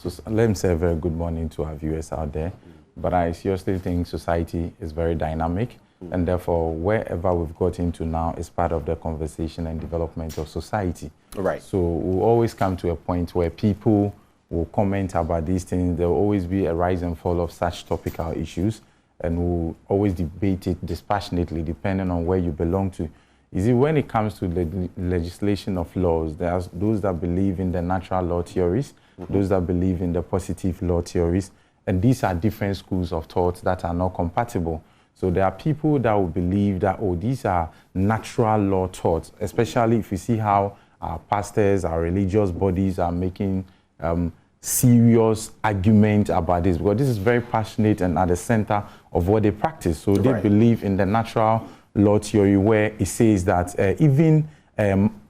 So let me say a very good morning to our viewers out there. But I seriously think society is very dynamic, and therefore wherever we've got into now is part of the conversation and development of society. Right. So we'll always come to a point where people will comment about these things. There will always be a rise and fall of such topical issues, and we'll always debate it dispassionately depending on where you belong to. You see, when it comes to the legislation of laws, there's those that believe in the natural law theories, those that believe in the positive law theories, and these are different schools of thought that are not compatible. So there are people that will believe that, oh, these are natural law thoughts, especially if you see how our pastors, our religious bodies are making serious argument about this, because this is very passionate and at the center of what they practice. So they believe in the natural law theory, where it says that even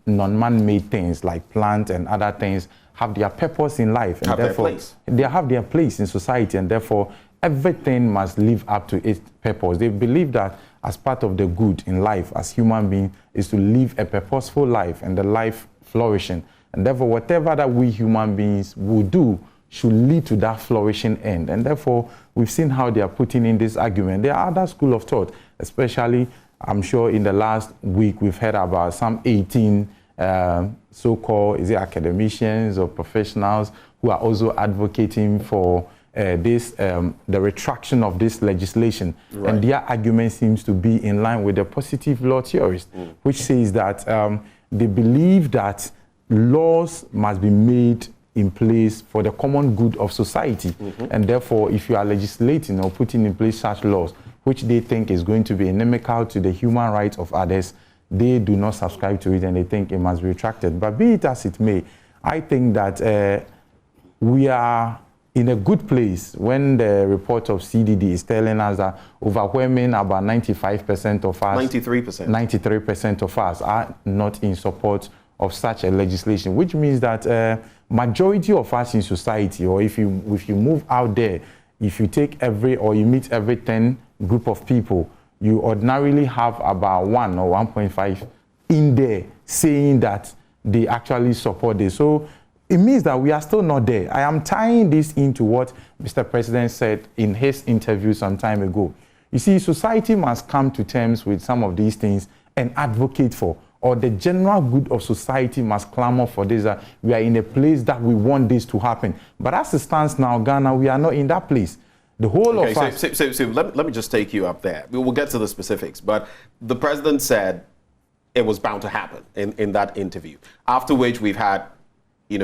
non-man-made things like plant and other things have their purpose in life, and therefore they have their place in society, and therefore everything must live up to its purpose. They believe that as part of the good in life as human beings is to live a purposeful life and the life flourishing, and therefore whatever that we human beings will do should lead to that flourishing end. And therefore we've seen how they are putting in this argument. There are other school of thought, especially I'm sure in the last week we've heard about some 18 so-called academicians or professionals who are also advocating for the retraction of this legislation. And their argument seems to be in line with the positive law theorists, which says that they believe that laws must be made in place for the common good of society. And therefore, if you are legislating or putting in place such laws, which they think is going to be inimical to the human rights of others, they do not subscribe to it and they think it must be retracted. But be it as it may, I think that we are in a good place when the report of CDD is telling us that overwhelming about 95% of us, 93% of us are not in support of such a legislation, which means that majority of us in society, or if you move out there, if you take or you meet every 10 group of people, you ordinarily have about 1 or 1.5 in there saying that they actually support this. So it means that we are still not there. I am tying this into what Mr. President said in his interview some time ago. You see, society must come to terms with some of these things and advocate for, or the general good of society must clamor for this. We are in a place that we want this to happen. But as it stands now, Ghana, we are not in that place. The whole of us. So let me just take you up there. We'll get to the specifics. But the president said it was bound to happen in that interview. After which we've had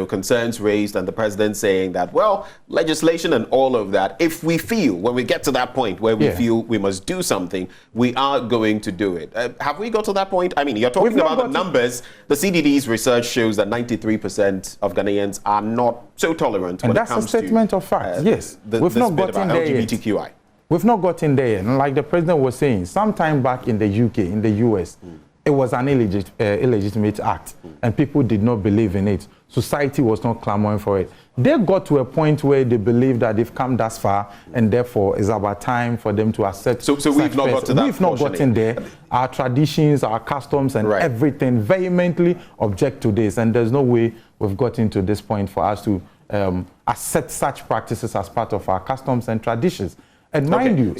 concerns raised, and the president saying that, well, legislation and all of that, if we feel, when we get to that point where we feel we must do something, we are going to do it. Have we got to that point? I mean, you're talking about the numbers. The CDD's research shows that 93% of Ghanaians are not so tolerant when it comes to... And that's a statement of fact, yes. We've not gotten there LGBTQI. Yet. We've not gotten there yet. And like the president was saying, sometime back in the UK, in the US, it was an illegitimate act, and people did not believe in it. Society was not clamoring for it. They got to a point where they believe that they've come thus far, and therefore it's about time for them to accept. So we've not got to that. We've not gotten there. Our traditions, our customs, and everything vehemently object to this, and there's no way we've gotten to this point for us to accept such practices as part of our customs and traditions. And mind you,